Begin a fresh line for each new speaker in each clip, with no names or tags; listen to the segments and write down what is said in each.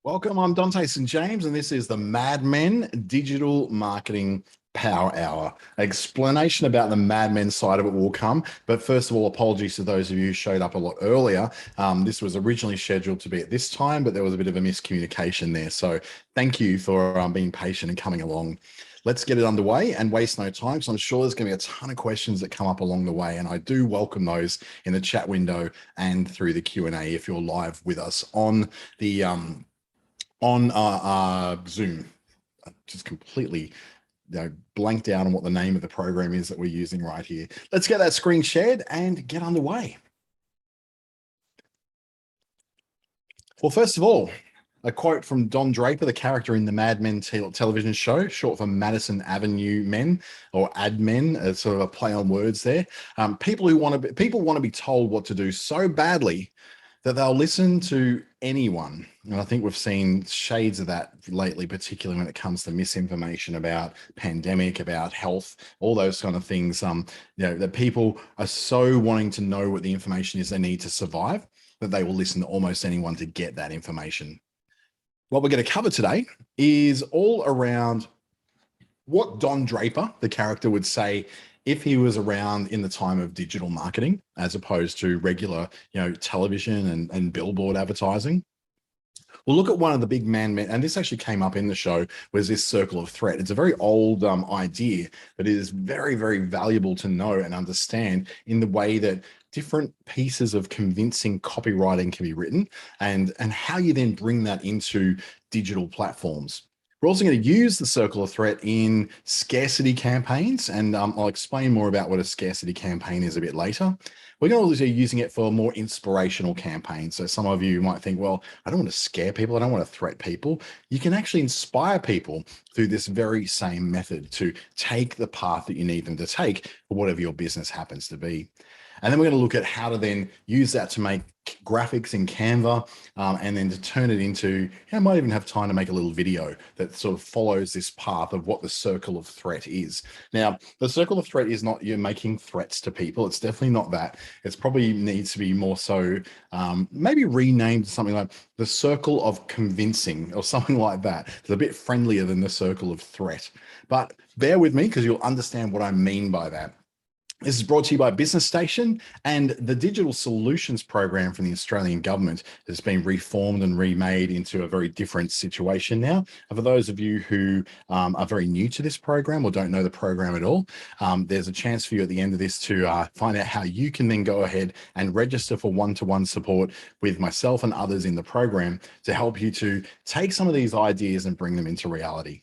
Welcome, I'm Dante St. James, and this is the Mad Men Digital Marketing Power Hour. Explanation about the Mad Men side of it will come, but first of all, apologies to those of you who showed up a lot earlier. This was originally scheduled to be at this time, but there was a bit of a miscommunication there. So thank you for being patient and coming along. Let's get it underway and waste no time. So I'm sure there's going to be a ton of questions that come up along the way, and I do welcome those in the chat window and through the Q&A if you're live with us on the Zoom. I just completely blanked out on what the name of the program is that we're using right here. Let's get that screen shared and get underway. Well, first of all, a quote from Don Draper, the character in the Mad Men television show, short for Madison Avenue Men or Ad Men, sort of a play on words there. People want to be told what to do so badly that they'll listen to anyone. And I think we've seen shades of that lately, particularly when it comes to misinformation about pandemic, about health, all those kind of things. That people are so wanting to know what the information is they need to survive that they will listen to almost anyone to get that information. What we're going to cover today is all around what Don Draper, the character, would say if he was around in the time of digital marketing, as opposed to regular, television and billboard advertising. We'll look at one of the big men, and this actually came up in the show, was this circle of threat. It's a very old idea, but it is very, very valuable to know and understand in the way that different pieces of convincing copywriting can be written and how you then bring that into digital platforms. We're also going to use the circle of threat in scarcity campaigns, and I'll explain more about what a scarcity campaign is a bit later. We're going to also be using it for more inspirational campaigns. So some of you might think, well, I don't want to scare people. I don't want to threat people. You can actually inspire people through this very same method to take the path that you need them to take for whatever your business happens to be. And then we're going to look at how to then use that to make graphics in Canva and then to turn it into, I might even have time to make a little video that sort of follows this path of what the circle of threat is. Now, the circle of threat is not you're making threats to people. It's definitely not that. It's probably needs to be more so maybe renamed to something like the circle of convincing or something like that. It's a bit friendlier than the circle of threat. But bear with me because you'll understand what I mean by that. This is brought to you by Business Station, and the Digital Solutions Program from the Australian government has been reformed and remade into a very different situation now. And for those of you who are very new to this program or don't know the program at all, there's a chance for you at the end of this to find out how you can then go ahead and register for one-to-one support with myself and others in the program to help you to take some of these ideas and bring them into reality.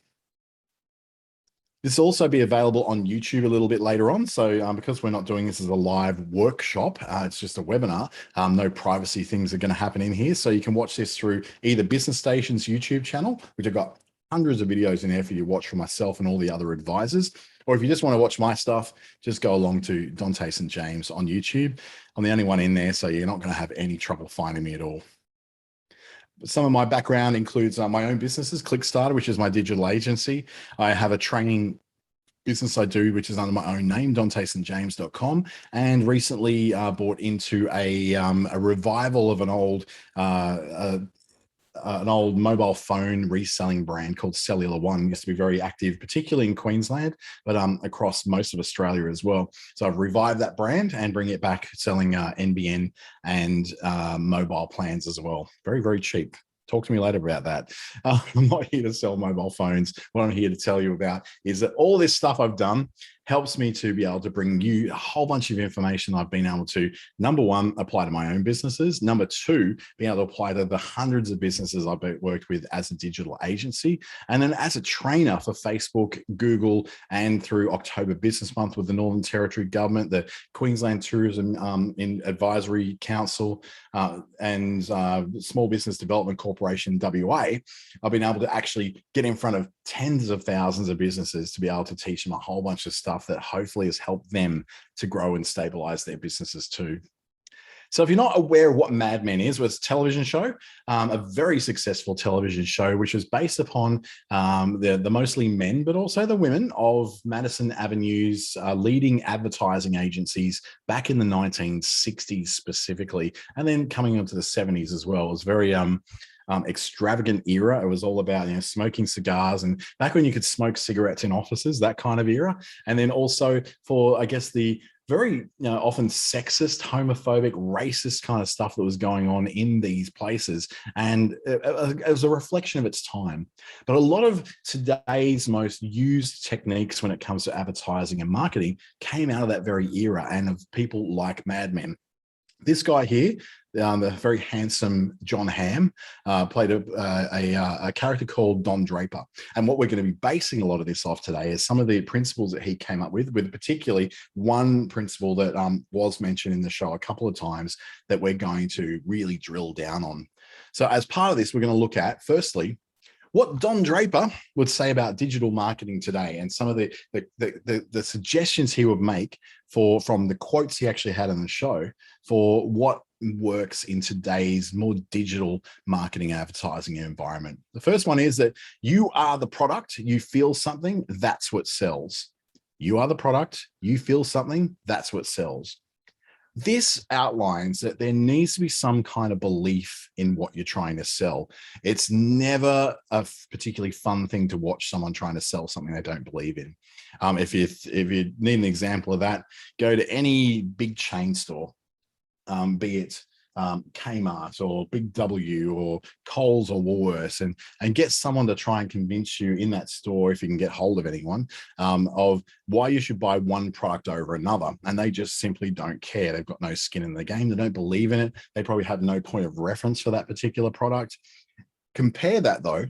This will also be available on YouTube a little bit later on. So because we're not doing this as a live workshop, it's just a webinar, no privacy things are going to happen in here. So you can watch this through either Business Station's YouTube channel, which I've got hundreds of videos in there for you to watch from myself and all the other advisors. Or if you just want to watch my stuff, just go along to Dante St. James on YouTube. I'm the only one in there, so you're not going to have any trouble finding me at all. Some of my background includes my own businesses, Clickstarter, which is my digital agency. I have a training business I do, which is under my own name, dantestjames.com, and recently bought into a revival of an old mobile phone reselling brand called Cellular One. It used to be very active, particularly in Queensland, but across most of Australia as well. So I've revived that brand and bring it back, selling NBN and mobile plans as well. Very, very cheap. Talk to me later about that. I'm not here to sell mobile phones. What I'm here to tell you about is that all this stuff I've done helps me to be able to bring you a whole bunch of information I've been able to, number one, apply to my own businesses. Number two, being able to apply to the hundreds of businesses I've worked with as a digital agency. And then as a trainer for Facebook, Google, and through October Business Month with the Northern Territory Government, the Queensland Tourism Advisory Council, and Small Business Development Corporation, WA, I've been able to actually get in front of tens of thousands of businesses to be able to teach them a whole bunch of stuff that hopefully has helped them to grow and stabilize their businesses too. So if you're not aware of what Mad Men is, well, it's a television show, a very successful television show, which was based upon the mostly men, but also the women of Madison Avenue's leading advertising agencies back in the 1960s specifically, and then coming into the 70s as well. It was very extravagant era. It was all about, smoking cigars, and back when you could smoke cigarettes in offices, that kind of era. And then also for, I guess, the very often sexist, homophobic, racist kind of stuff that was going on in these places. And it was a reflection of its time. But a lot of today's most used techniques when it comes to advertising and marketing came out of that very era and of people like Mad Men. This guy here, the very handsome John Hamm, played a character called Don Draper. And what we're going to be basing a lot of this off today is some of the principles that he came up with particularly one principle that was mentioned in the show a couple of times that we're going to really drill down on. So as part of this, we're going to look at, firstly, what Don Draper would say about digital marketing today, and some of the suggestions he would make from the quotes he actually had on the show for what works in today's more digital marketing and advertising environment. The first one is that you are the product, you feel something, that's what sells. You are the product, you feel something, that's what sells. This outlines that there needs to be some kind of belief in what you're trying to sell. It's never a particularly fun thing to watch someone trying to sell something they don't believe in. If you need an example of that, go to any big chain store, be it Kmart or Big W or Coles or Woolworths, and get someone to try and convince you in that store, if you can get hold of anyone, of why you should buy one product over another. And they just simply don't care. They've got no skin in the game. They don't believe in it. They probably have no point of reference for that particular product. Compare that, though,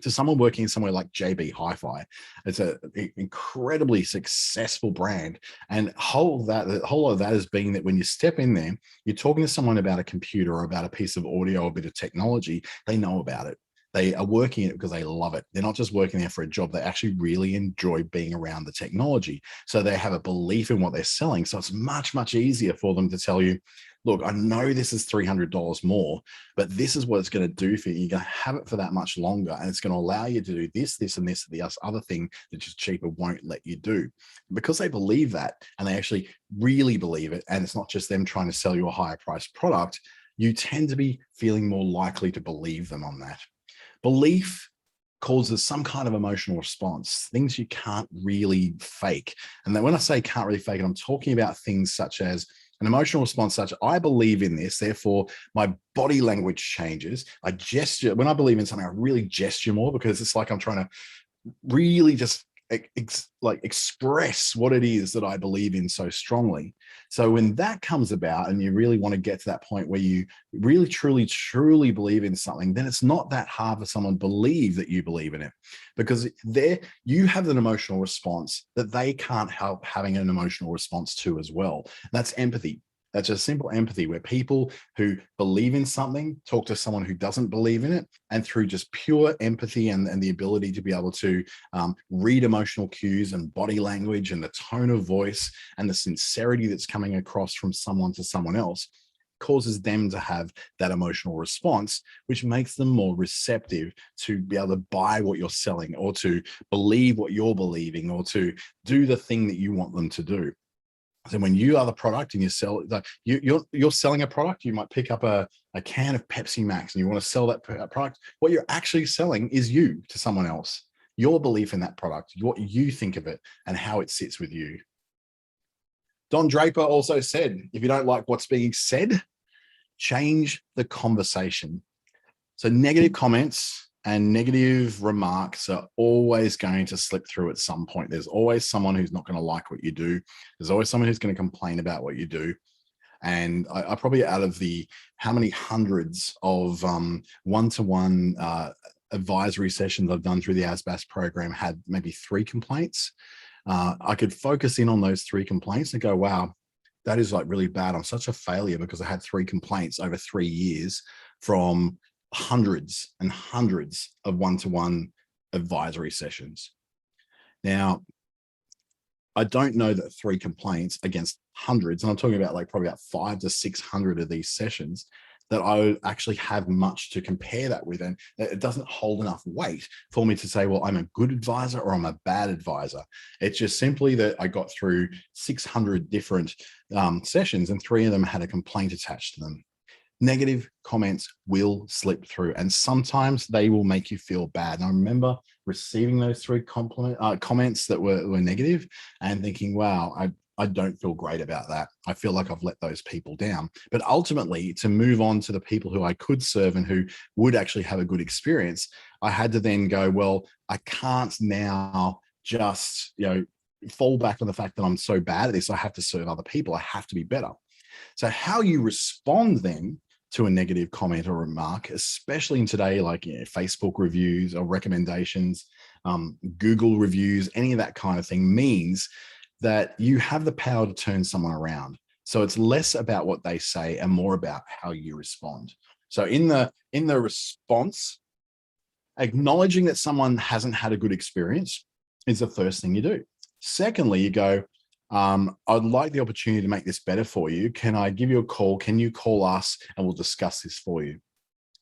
to someone working somewhere like JB Hi-Fi. It's an incredibly successful brand. And the whole lot of that is being that when you step in there, you're talking to someone about a computer or about a piece of audio or a bit of technology, they know about it. They are working it because they love it. They're not just working there for a job. They actually really enjoy being around the technology. So they have a belief in what they're selling. So it's much, much easier for them to tell you, look, I know this is $300 more, but this is what it's going to do for you. You're going to have it for that much longer, and it's going to allow you to do this, this, and this, the other thing that is cheaper won't let you do. Because they believe that, and they actually really believe it, and it's not just them trying to sell you a higher priced product, you tend to be feeling more likely to believe them on that. Belief causes some kind of emotional response, things you can't really fake. And then when I say can't really fake it, I'm talking about things such as an emotional response such, I believe in this, therefore my body language changes. I gesture. When I believe in something, I really gesture more, because it's like I'm trying to really just express what it is that I believe in so strongly. So when that comes about and you really want to get to that point where you really, truly, truly believe in something, then it's not that hard for someone to believe that you believe in it, because you have an emotional response that they can't help having an emotional response to as well. That's empathy. That's just simple empathy, where people who believe in something talk to someone who doesn't believe in it, and through just pure empathy and the ability to be able to read emotional cues and body language and the tone of voice and the sincerity that's coming across from someone to someone else, causes them to have that emotional response, which makes them more receptive to be able to buy what you're selling, or to believe what you're believing, or to do the thing that you want them to do. So when you are the product and you sell, you're selling a product, you might pick up a can of Pepsi Max and you want to sell that product. What you're actually selling is you to someone else, your belief in that product, what you think of it, and how it sits with you. Don Draper also said, if you don't like what's being said, change the conversation. So negative comments and negative remarks are always going to slip through at some point. There's always someone who's not going to like what you do. There's always someone who's going to complain about what you do. And I probably, out of the how many hundreds of one-to-one advisory sessions I've done through the ASBAS program, had maybe 3 complaints. I could focus in on those 3 complaints and go, wow, that is like really bad. I'm such a failure because I had 3 complaints over 3 years from hundreds and hundreds of one-to-one advisory sessions. Now, I don't know that 3 complaints against hundreds, and I'm talking about like probably about 500 to 600 of these sessions, that I would actually have much to compare that with. And it doesn't hold enough weight for me to say, well, I'm a good advisor or I'm a bad advisor. It's just simply that I got through 600 different sessions, and 3 of them had a complaint attached to them. Negative comments will slip through, and sometimes they will make you feel bad. And I remember receiving those three comments that were negative and thinking, wow, I don't feel great about that. I feel like I've let those people down. But ultimately, to move on to the people who I could serve and who would actually have a good experience, I had to then go, well, I can't now just, fall back on the fact that I'm so bad at this. I have to serve other people. I have to be better. So how you respond then to a negative comment or remark, especially in today, like Facebook reviews or recommendations, Google reviews, any of that kind of thing, means that you have the power to turn someone around. So it's less about what they say and more about how you respond. So in the response, acknowledging that someone hasn't had a good experience is the first thing you do. Secondly, you go, I'd like the opportunity to make this better for you. Can I give you a call? Can you call us and we'll discuss this for you?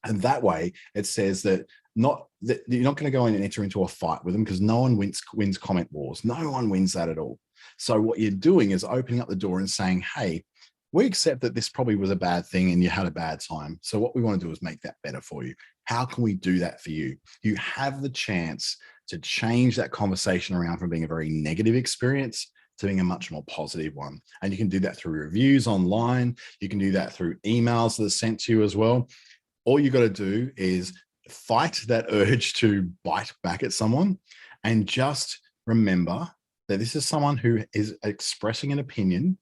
And that way it says that you're not going to go in and enter into a fight with them, because no one wins comment wars. No one wins that at all. So what you're doing is opening up the door and saying, hey, we accept that this probably was a bad thing and you had a bad time. So what we want to do is make that better for you. How can we do that for you? You have the chance to change that conversation around from being a very negative experience to being a much more positive one. And you can do that through reviews online. You can do that through emails that are sent to you as well. All you got to do is fight that urge to bite back at someone, and just remember that this is someone who is expressing an opinion,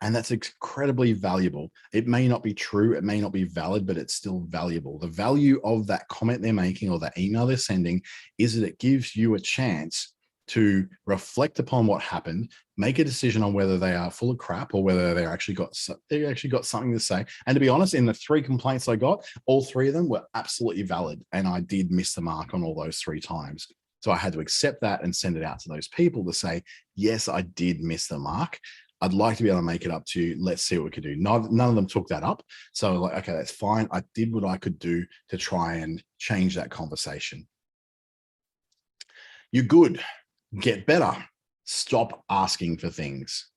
and that's incredibly valuable. It may not be true, it may not be valid, but it's still valuable. The value of that comment they're making or that email they're sending is that it gives you a chance to reflect upon what happened, make a decision on whether they are full of crap or whether they actually got something to say. And to be honest, in the 3 complaints I got, all 3 of them were absolutely valid, and I did miss the mark on all those 3 times. So I had to accept that and send it out to those people to say, yes, I did miss the mark. I'd like to be able to make it up to you. Let's see what we could do. None of them took that up. So like, okay, that's fine. I did what I could do to try and change that conversation. You're good. Get better. Stop asking for things.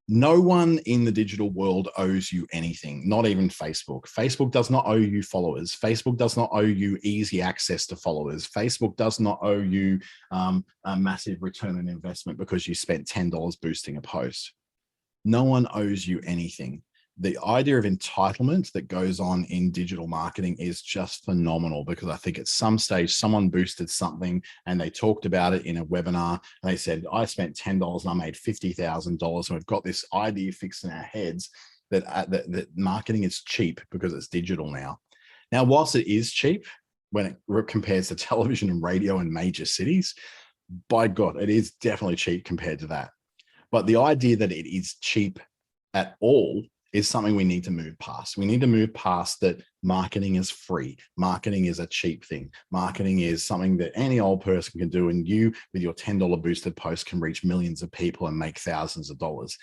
No one in the digital world owes you anything, not even Facebook. Facebook does not owe you followers. Facebook does not owe you easy access to followers. Facebook does not owe you a massive return on investment because you spent $10 boosting a post. No one owes you anything. The idea of entitlement that goes on in digital marketing is just phenomenal, because I think at some stage someone boosted something and they talked about it in a webinar and they said, I spent $10 and I made $50,000. And we've got this idea fixed in our heads that marketing is cheap because it's digital now. Now, whilst it is cheap when it compares to television and radio in major cities, by God, it is definitely cheap compared to that. But the idea that it is cheap at all is something we need to move past. We need to move past that marketing is free. Marketing is a cheap thing. Marketing is something that any old person can do, and you, with your $10 boosted post, can reach millions of people and make thousands of dollars.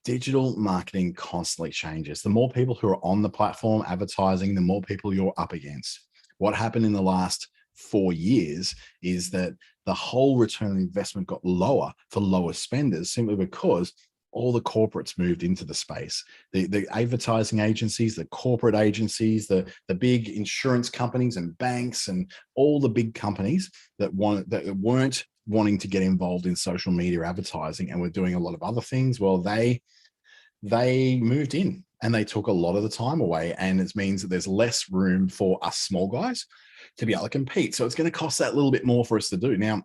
Digital marketing constantly changes. The more people who are on the platform advertising, the more people you're up against. What happened in the last 4 years is that the whole return on investment got lower for lower spenders, simply because all the corporates moved into the space. The advertising agencies, the corporate agencies, the big insurance companies and banks, and all the big companies that weren't wanting to get involved in social media advertising and were doing a lot of other things, well, they moved in and they took a lot of the time away. And it means that there's less room for us small guys to be able to compete. So it's going to cost that little bit more for us to do. Now,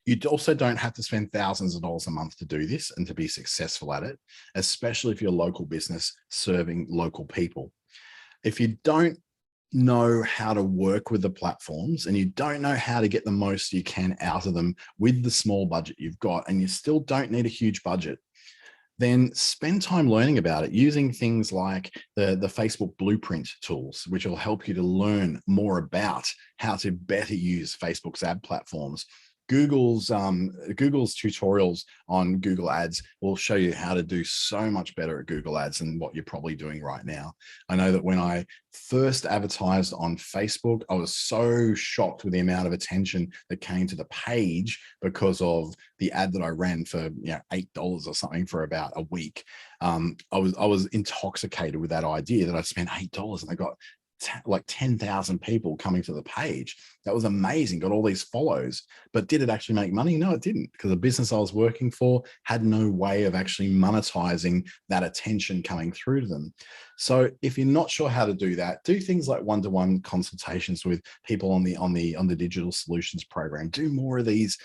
you also don't have to spend thousands of dollars a month to do this and to be successful at it, especially if you're a local business serving local people. If you don't know how to work with the platforms and you don't know how to get the most you can out of them with the small budget you've got, and you still don't need a huge budget, then spend time learning about it, using things like the Facebook Blueprint tools, which will help you to learn more about how to better use Facebook's ad platforms. Google's tutorials on Google Ads will show you how to do so much better at Google Ads than what you're probably doing right now. I know that when I first advertised on Facebook, I was so shocked with the amount of attention that came to the page because of the ad that I ran for $8 or something for about a week. I was intoxicated with that idea that I spent $8 and I got like 10,000 people coming to the page. That was amazing. Got all these follows, but did it actually make money? No, it didn't, because the business I was working for had no way of actually monetizing that attention coming through to them. So if you're not sure how to do that, do things like one-to-one consultations with people on the digital solutions program. Do more of these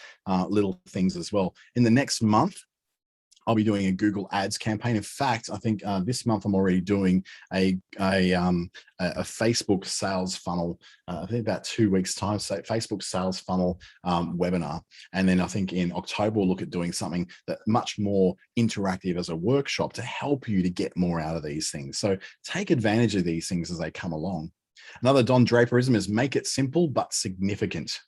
little things as well. In the next month, I'll be doing a Google Ads campaign. In fact, I think this month I'm already doing a Facebook sales funnel. I think about 2 weeks time, so Facebook sales funnel webinar. And then I think in October we'll look at doing something that much more interactive as a workshop to help you to get more out of these things. So take advantage of these things as they come along. Another Don Draperism is make it simple but significant.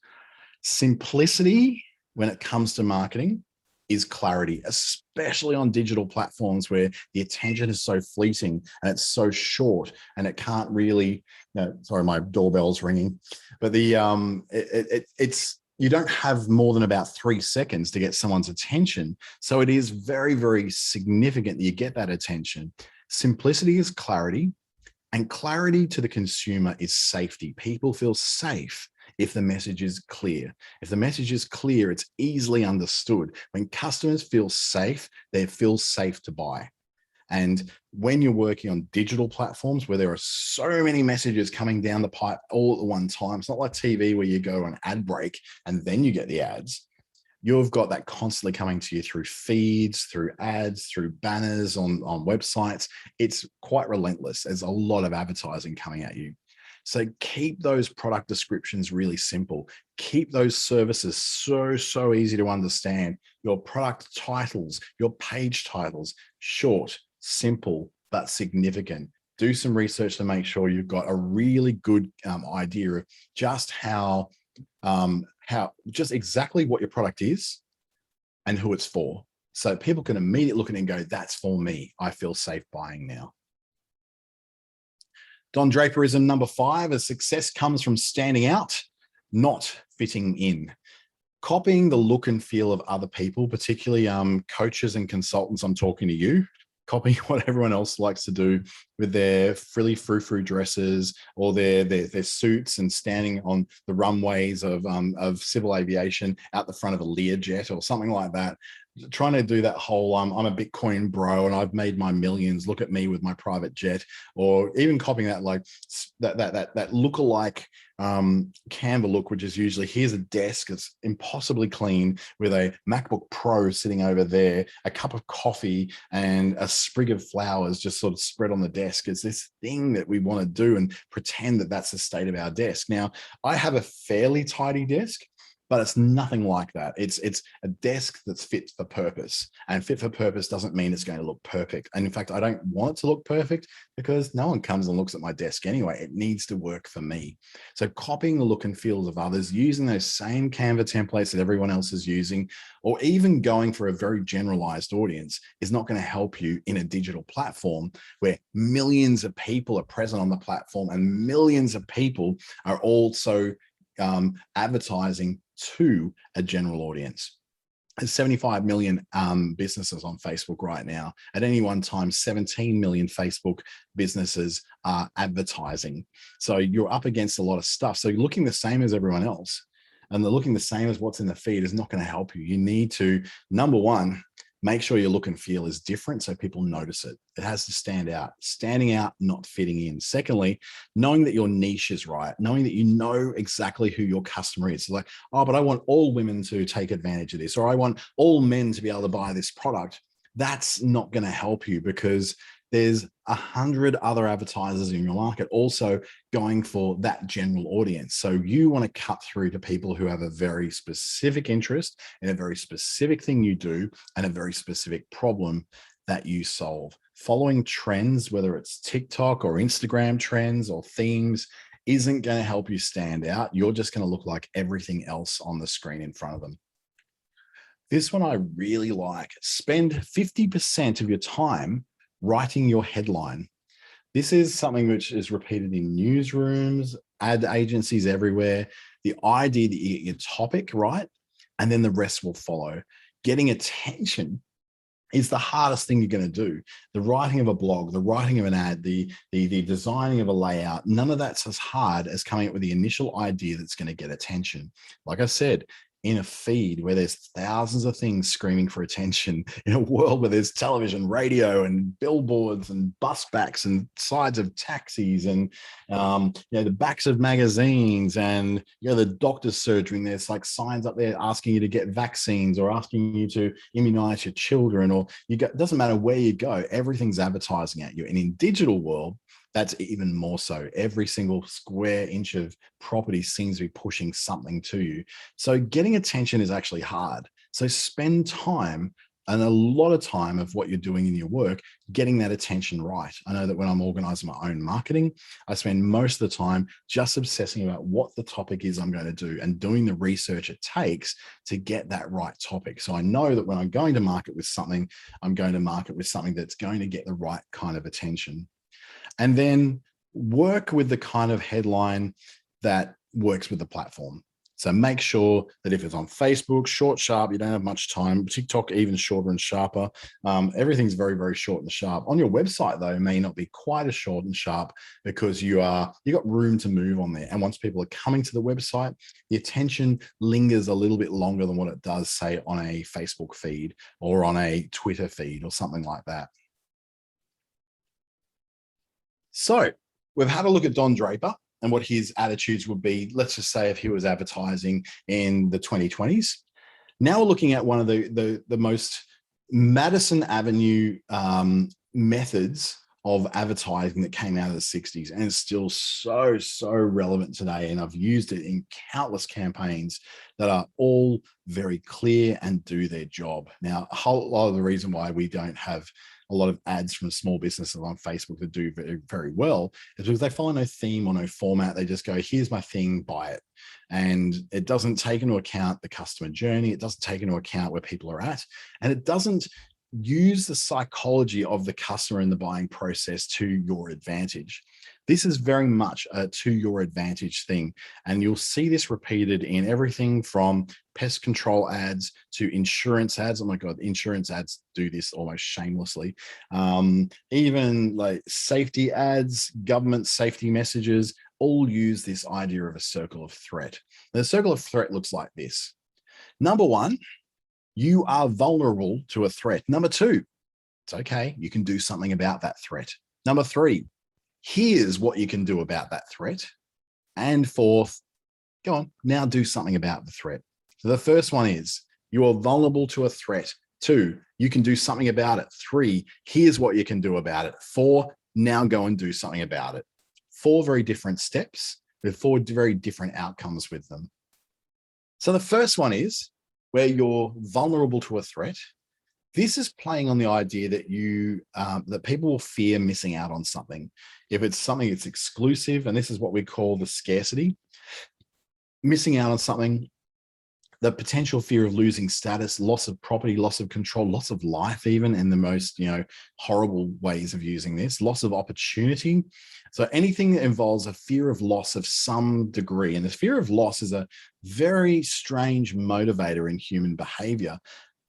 Simplicity when it comes to marketing is clarity, especially on digital platforms where the attention is so fleeting and it's so short and it can't really, sorry, my doorbell's ringing, but it's, you don't have more than about 3 seconds to get someone's attention. So it is very, very significant that you get that attention. Simplicity is clarity, and clarity to the consumer is safety. People feel safe if the message is clear. If the message is clear, it's easily understood. When customers feel safe, they feel safe to buy. And when you're working on digital platforms where there are so many messages coming down the pipe all at one time, it's not like TV where you go on ad break and then you get the ads. You've got that constantly coming to you through feeds, through ads, through banners on websites. It's quite relentless. There's a lot of advertising coming at you. So keep those product descriptions really simple. Keep those services so easy to understand. Your product titles, your page titles, short, simple, but significant. Do some research to make sure you've got a really good idea of just just exactly what your product is and who it's for. So people can immediately look at it and go, that's for me. I feel safe buying now. Don Draperism number 5 is success comes from standing out, not fitting in. Copying the look and feel of other people, particularly coaches and consultants, I'm talking to you, copying what everyone else likes to do with their frilly frou-frou dresses or their suits and standing on the runways of civil aviation out the front of a Learjet or something like that. Trying to do that whole I'm a Bitcoin bro and I've made my millions, look at me with my private jet, or even copying that like that lookalike Canva look, which is usually here's a desk that's impossibly clean with a MacBook Pro sitting over there, a cup of coffee and a sprig of flowers just sort of spread on the desk. It's this thing that we want to do and pretend that that's the state of our desk. Now, I have a fairly tidy desk, but it's nothing like that. It's a desk that's fit for purpose, and fit for purpose doesn't mean it's going to look perfect. And in fact, I don't want it to look perfect because no one comes and looks at my desk anyway. It needs to work for me. So copying the look and feels of others, using those same Canva templates that everyone else is using, or even going for a very generalized audience is not going to help you in a digital platform where millions of people are present on the platform and millions of people are also advertising to a general audience. There's 75 million businesses on Facebook right now. At any one time, 17 million Facebook businesses are advertising. So you're up against a lot of stuff. So you're looking the same as everyone else, and they're looking the same as what's in the feed is not going to help you. You need to, number one, make sure your look and feel is different so people notice it. It has to stand out. Standing out, not fitting in. Secondly, knowing that your niche is right, knowing that you know exactly who your customer is. Like, oh, but I want all women to take advantage of this, or I want all men to be able to buy this product. That's not going to help you because there's 100 other advertisers in your market also going for that general audience. So you want to cut through to people who have a very specific interest in a very specific thing you do and a very specific problem that you solve. Following trends, whether it's TikTok or Instagram trends or themes, isn't going to help you stand out. You're just going to look like everything else on the screen in front of them. This one I really like. Spend 50% of your time writing your headline. This is something which is repeated in newsrooms, ad agencies everywhere. The idea that you get your topic right, and then the rest will follow. Getting attention is the hardest thing you're going to do. The writing of a blog, the writing of an ad, the designing of a layout, none of that's as hard as coming up with the initial idea that's going to get attention. Like I said, in a feed where there's thousands of things screaming for attention, in a world where there's television, radio, and billboards, and bus backs, and sides of taxis, and the backs of magazines, and the doctor's surgery, and there's like signs up there asking you to get vaccines or asking you to immunize your children, or it doesn't matter where you go, everything's advertising at you. And in digital world, that's even more so. Every single square inch of property seems to be pushing something to you. So getting attention is actually hard. So spend time, and a lot of time of what you're doing in your work, getting that attention right. I know that when I'm organizing my own marketing, I spend most of the time just obsessing about what the topic is I'm going to do and doing the research it takes to get that right topic. So I know that when I'm going to market with something, I'm going to market with something that's going to get the right kind of attention. And then work with the kind of headline that works with the platform. So make sure that if it's on Facebook, short, sharp, you don't have much time. TikTok, even shorter and sharper. Everything's very, very short and sharp. On your website, though, it may not be quite as short and sharp because you got room to move on there. And once people are coming to the website, the attention lingers a little bit longer than what it does, say, on a Facebook feed or on a Twitter feed or something like that. So we've had a look at Don Draper and what his attitudes would be, let's just say if he was advertising in the 2020s. Now we're looking at one of the most Madison Avenue methods of advertising that came out of the 60s, and it's still so relevant today. And I've used it in countless campaigns that are all very clear and do their job. Now, a whole lot of the reason why we don't have a lot of ads from small businesses on Facebook that do very, very well is because they follow no theme or no format. They just go, here's my thing, buy it. And it doesn't take into account the customer journey. It doesn't take into account where people are at. And it doesn't use the psychology of the customer in the buying process to your advantage. This is very much a to your advantage thing. And you'll see this repeated in everything from pest control ads to insurance ads. Oh my God, insurance ads do this almost shamelessly. Even like safety ads, government safety messages, all use this idea of a circle of threat. The circle of threat looks like this. Number one, you are vulnerable to a threat. Number two, it's okay, you can do something about that threat. Number three, here's what you can do about that threat. And fourth, go on, now do something about the threat. So the first one is you are vulnerable to a threat. Two, you can do something about it. Three, here's what you can do about it. Four, now go and do something about it. Four very different steps with four very different outcomes with them. So the first one is where you're vulnerable to a threat. This is playing on the idea that that people will fear missing out on something. If it's something that's exclusive, and this is what we call the scarcity, missing out on something, the potential fear of losing status, loss of property, loss of control, loss of life, even in the most horrible ways of using this, loss of opportunity. So anything that involves a fear of loss of some degree, and the fear of loss is a very strange motivator in human behavior,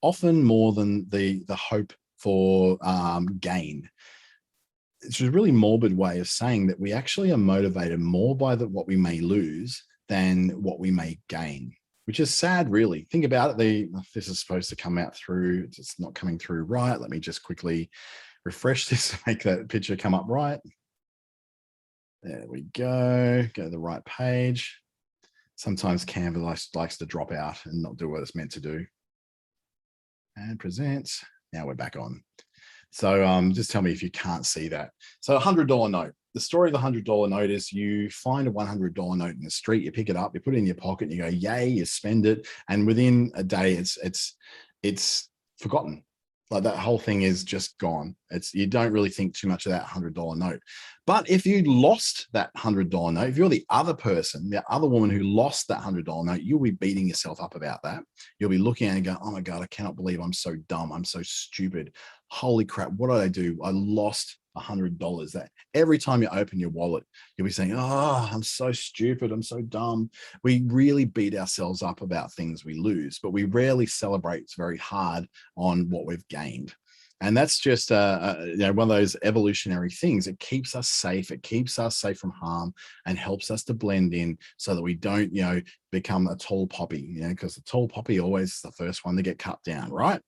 often more than the hope for gain. It's a really morbid way of saying that we actually are motivated more by what we may lose than what we may gain, which is sad, really. Think about it. This is supposed to come out through, it's not coming through right. Let me just quickly refresh this to make that picture come up right. There we go. Go to the right page. Sometimes Canva likes to drop out and not do what it's meant to do. And presents. Now we're back on. So just tell me if you can't see that. So $100 note. The story of the $100 note is you find a $100 note in the street, you pick it up, you put it in your pocket, and you go, yay, you spend it. And within a day, it's forgotten. Like that whole thing is just gone. You don't really think too much of that $100 note. But if you lost that $100 note, if you're the other person, the other woman who lost that $100 note, you'll be beating yourself up about that. You'll be looking at it and going, oh my God, I cannot believe I'm so dumb. I'm so stupid. Holy crap. What did I do? I lost $100. That every time you open your wallet, you'll be saying, oh, I'm so stupid. I'm so dumb. We really beat ourselves up about things we lose, but we rarely celebrate very hard on what we've gained. And that's just one of those evolutionary things. It keeps us safe. It keeps us safe from harm and helps us to blend in so that we don't, become a tall poppy, because the tall poppy always is the first one to get cut down, right?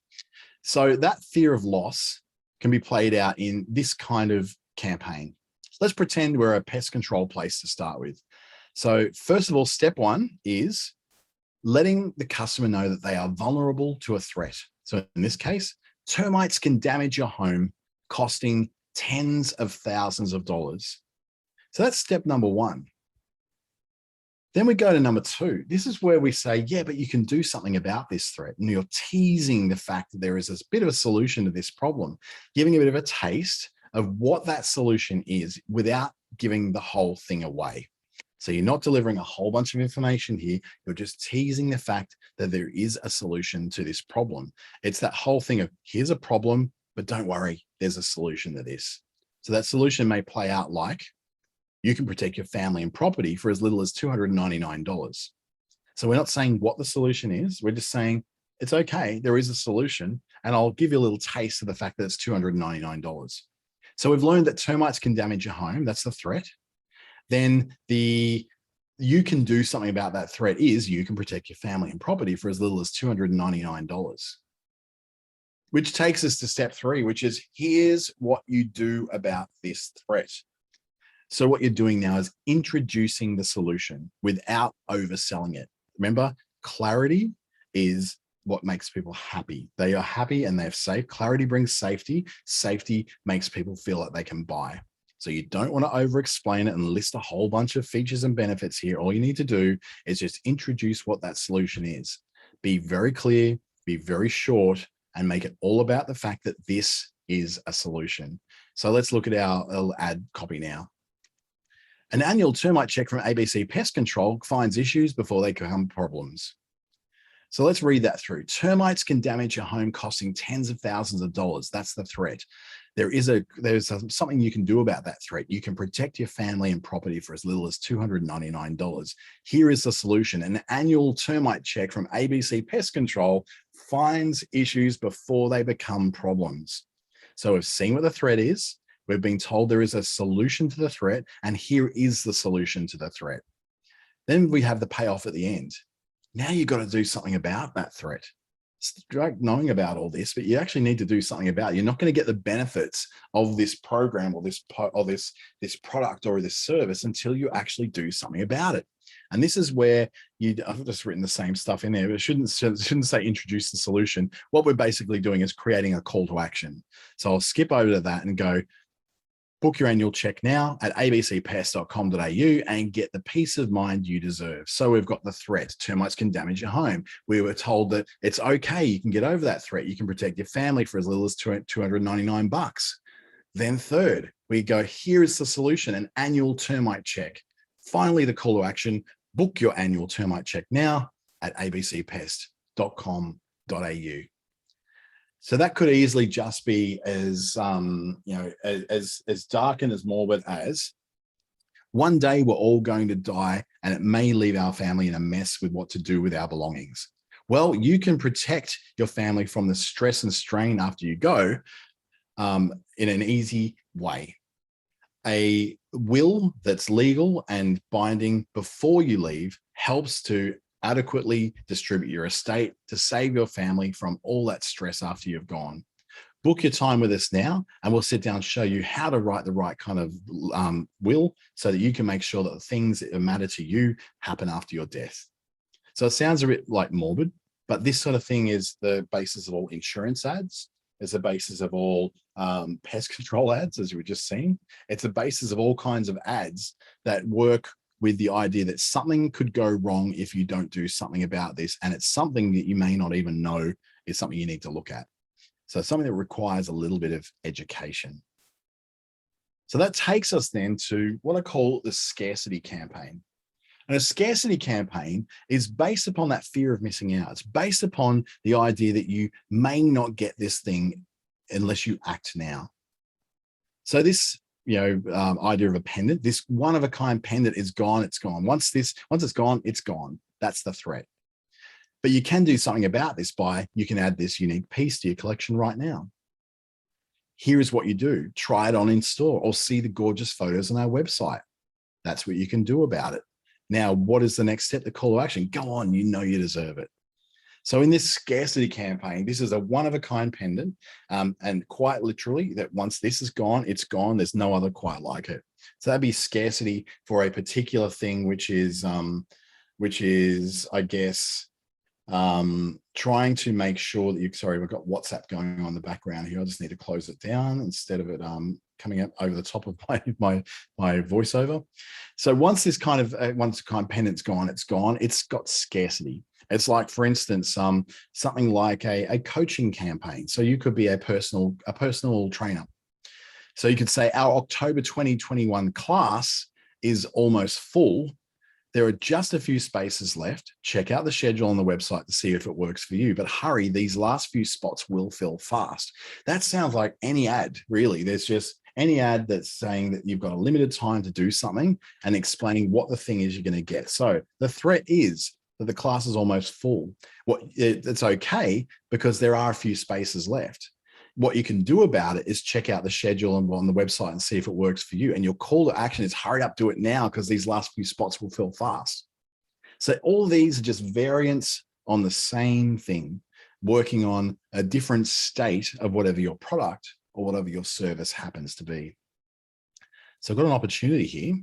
So that fear of loss can be played out in this kind of campaign. Let's pretend we're a pest control place to start with. So first of all, step one is letting the customer know that they are vulnerable to a threat. So in this case, termites can damage your home, costing tens of thousands of dollars. So that's step number one. Then we go to number two. This is where we say, yeah, but you can do something about this threat. And you're teasing the fact that there is this bit of a solution to this problem, giving a bit of a taste of what that solution is without giving the whole thing away. So you're not delivering a whole bunch of information here. You're just teasing the fact that there is a solution to this problem. It's that whole thing of here's a problem, but don't worry, there's a solution to this. So that solution may play out like you can protect your family and property for as little as $299. So we're not saying what the solution is. We're just saying it's okay. There is a solution, and I'll give you a little taste of the fact that it's $299. So we've learned that termites can damage your home. That's the threat. Then you can do something about that threat is you can protect your family and property for as little as $299, which takes us to step three, which is here's what you do about this threat. So what you're doing now is introducing the solution without overselling it. Remember, clarity is what makes people happy. They are happy and they're safe. Clarity brings safety. Safety makes people feel like they can buy. So you don't want to over-explain it and list a whole bunch of features and benefits here. All you need to do is just introduce what that solution is. Be very clear, be very short, and make it all about the fact that this is a solution. So let's look at our ad copy now. An annual termite check from ABC Pest Control finds issues before they become problems. So let's read that through. Termites can damage your home, costing tens of thousands of dollars. That's the threat. There's something you can do about that threat. You can protect your family and property for as little as $299. Here is the solution. An annual termite check from ABC Pest Control finds issues before they become problems. So we've seen what the threat is. We've been told there is a solution to the threat, and here is the solution to the threat. Then we have the payoff at the end. Now you've got to do something about that threat. It's like knowing about all this, but you actually need to do something about it. You're not going to get the benefits of this program or this product or this service until you actually do something about it. And this is where I've just written the same stuff in there, but it shouldn't say introduce the solution. What we're basically doing is creating a call to action. So I'll skip over to that and go, book your annual check now at abcpest.com.au and get the peace of mind you deserve. So we've got the threat. Termites can damage your home. We were told that it's okay. You can get over that threat. You can protect your family for as little as $299. Then third, we go, here is the solution, an annual termite check. Finally, the call to action, book your annual termite check now at abcpest.com.au. So that could easily just be as dark and as morbid as one day we're all going to die and it may leave our family in a mess with what to do with our belongings. Well, you can protect your family from the stress and strain after you go in an easy way. A will that's legal and binding before you leave helps to adequately distribute your estate to save your family from all that stress after you've gone. Book your time with us now, and we'll sit down and show you how to write the right kind of will so that you can make sure that the things that matter to you happen after your death. So it sounds a bit like morbid, but this sort of thing is the basis of all insurance ads. It's the basis of all pest control ads, as you were just seeing. It's the basis of all kinds of ads that work with the idea that something could go wrong if you don't do something about this. And it's something that you may not even know is something you need to look at. So something that requires a little bit of education. So that takes us then to what I call the scarcity campaign. And a scarcity campaign is based upon that fear of missing out. It's based upon the idea that you may not get this thing unless you act now. So this, idea of a pendant, this one-of-a-kind pendant is gone. It's gone. Once it's gone, it's gone. That's the threat. But you can do something about this you can add this unique piece to your collection right now. Here is what you do. Try it on in store or see the gorgeous photos on our website. That's what you can do about it. Now, what is the next step? The call to action. Go on, you deserve it. So in this scarcity campaign, this is a one-of-a-kind pendant, and quite literally that once this is gone, it's gone. There's no other quite like it. So that'd be scarcity for a particular thing, which is, I guess, trying to make sure that sorry, we've got WhatsApp going on in the background here. I just need to close it down instead of it coming up over the top of my voiceover. So once this kind of pendant's gone, it's gone. It's got scarcity. It's like, for instance, something like a coaching campaign. So you could be a personal trainer. So you could say our October 2021 class is almost full. There are just a few spaces left. Check out the schedule on the website to see if it works for you. But hurry, these last few spots will fill fast. That sounds like any ad, really. There's just any ad that's saying that you've got a limited time to do something and explaining what the thing is you're going to get. So the threat is that the class is almost full. It's okay because there are a few spaces left. What you can do about it is check out the schedule on the website and see if it works for you. And your call to action is hurry up, do it now, because these last few spots will fill fast. So all these are just variants on the same thing, working on a different state of whatever your product or whatever your service happens to be. So I've got an opportunity here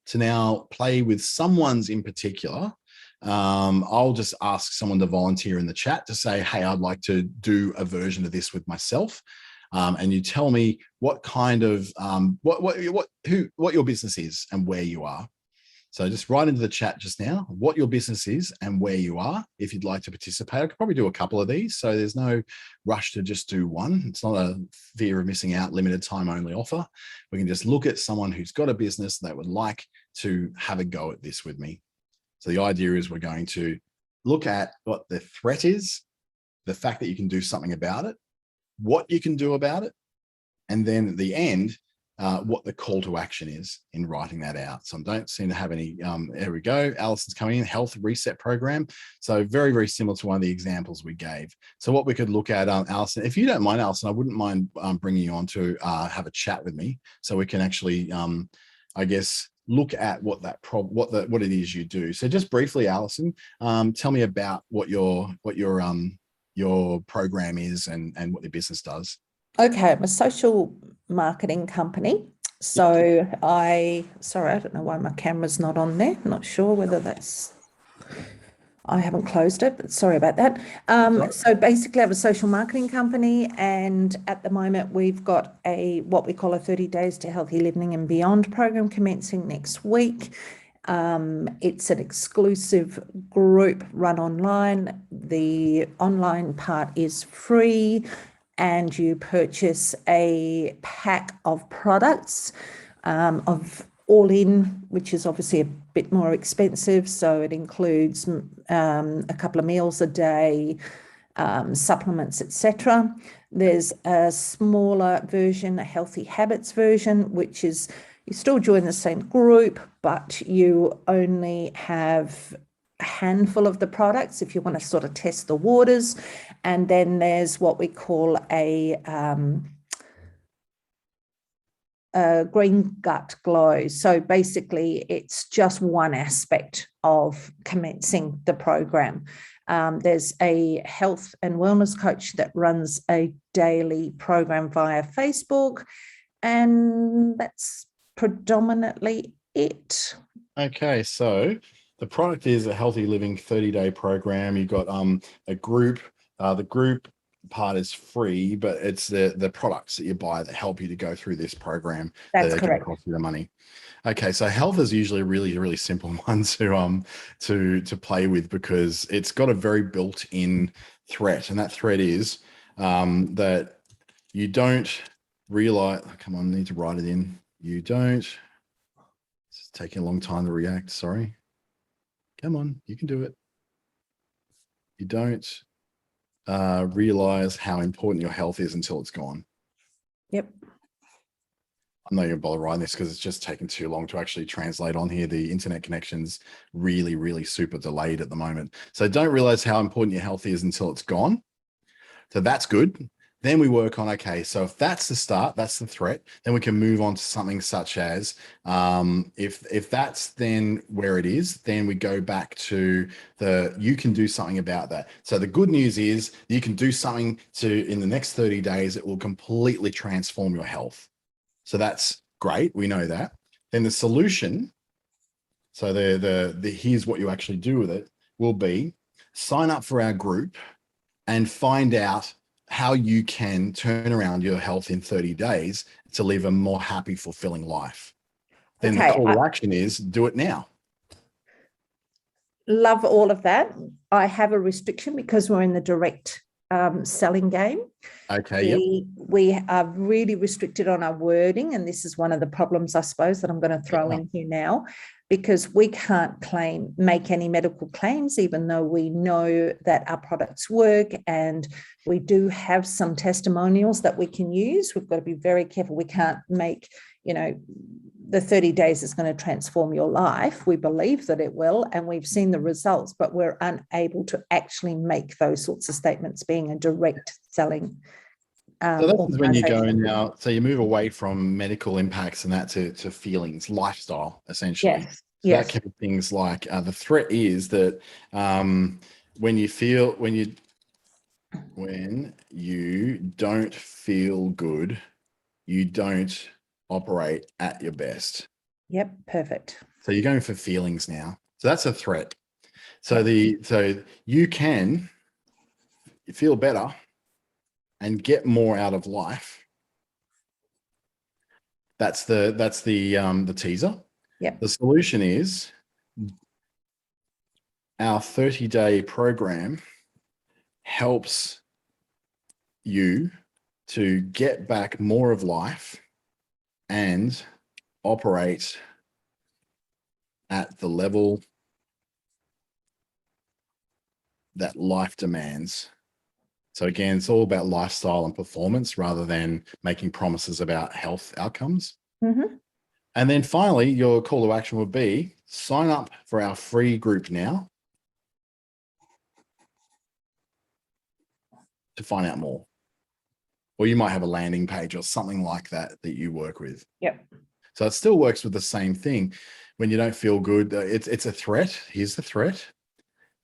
to now play with someone's in particular. I'll just ask someone to volunteer in the chat to say, hey, I'd like to do a version of this with myself. And you tell me what kind of, what your business is and where you are. So just write into the chat just now what your business is and where you are. If you'd like to participate, I could probably do a couple of these. So there's no rush to just do one. It's not a fear of missing out, limited time only offer. We can just look at someone who's got a business that would like to have a go at this with me. So the idea is we're going to look at what the threat is, the fact that you can do something about it, what you can do about it, and then at the end, what the call to action is in writing that out. So I don't seem to have any, there we go. Alison's coming in, health reset program. So very, very similar to one of the examples we gave. So what we could look at, Alison, if you don't mind, Alison, I wouldn't mind bringing you on to have a chat with me so we can actually, I guess, look at what it is you do. So just briefly, Alison, tell me about what your program is and what your business does.
Okay, I'm a social marketing company. So sorry, I don't know why my camera's not on there. I'm not sure whether I haven't closed it, but sorry about that. So basically I have a social marketing company, and at the moment we've got what we call a 30 Days to Healthy Living and Beyond program commencing next week. It's an exclusive group run online. The online part is free, and you purchase a pack of products of all in, which is obviously a bit more expensive. So it includes a couple of meals a day, supplements, etc. There's a smaller version, a healthy habits version, which is you still join the same group, but you only have a handful of the products if you want to sort of test the waters. And then there's what we call a green gut glow. So basically it's just one aspect of commencing the program. There's a health and wellness coach that runs a daily program via Facebook, and that's predominantly it. Okay,
so the product is a healthy living 30-day program. You've got a group. The group part is free, but it's the products that you buy that help you to go through this program.
That's correct.
Cost you the money. Okay, so health is usually a really, really simple one to play with because it's got a very built-in threat, and that threat is that you don't realize. Come on, I need to write it in. You don't. It's taking a long time to react. Sorry. Come on, you can do it. You don't realize how important your health is until it's gone.
Yep.
I'm not going to bother writing this because it's just taken too long to actually translate on here. The internet connection's really, really super delayed at the moment. So don't realize how important your health is until it's gone. So that's good. Then we work on, okay, so if that's the start, that's the threat, then we can move on to something such as, if that's then where it is, then we go back to you can do something about that. So the good news is you can do something in the next 30 days, it will completely transform your health. So that's great. We know that. Then the solution, so here's what you actually do with it, will be sign up for our group and find out how you can turn around your health in 30 days to live a more happy, fulfilling life. Then the call to action is do it now.
Love all of that. I have a restriction because we're in the direct selling game.
Okay.
We are really restricted on our wording, and this is one of the problems, I suppose, that I'm going to throw in here now, because we can't make any medical claims, even though we know that our products work, and we do have some testimonials that we can use. We've got to be very careful. We can't make, the 30 days is going to transform your life. We believe that it will, and we've seen the results, but we're unable to actually make those sorts of statements being a direct selling.
So that's when you go now. So you move away from medical impacts and that to feelings, lifestyle, essentially.
Yes.
So that can be things like the threat is that when you don't feel good, you don't operate at your best.
Yep, perfect.
So you're going for feelings now. So that's a threat. So you can feel better and get more out of life. That's the teaser.
Yep.
The solution is our 30-day program helps you to get back more of life and operate at the level that life demands. So again, it's all about lifestyle and performance rather than making promises about health outcomes.
Mm-hmm.
And then finally, your call to action would be sign up for our free group now to find out more. Or you might have a landing page or something like that you work with.
Yep.
So it still works with the same thing. When you don't feel good, it's a threat. Here's the threat.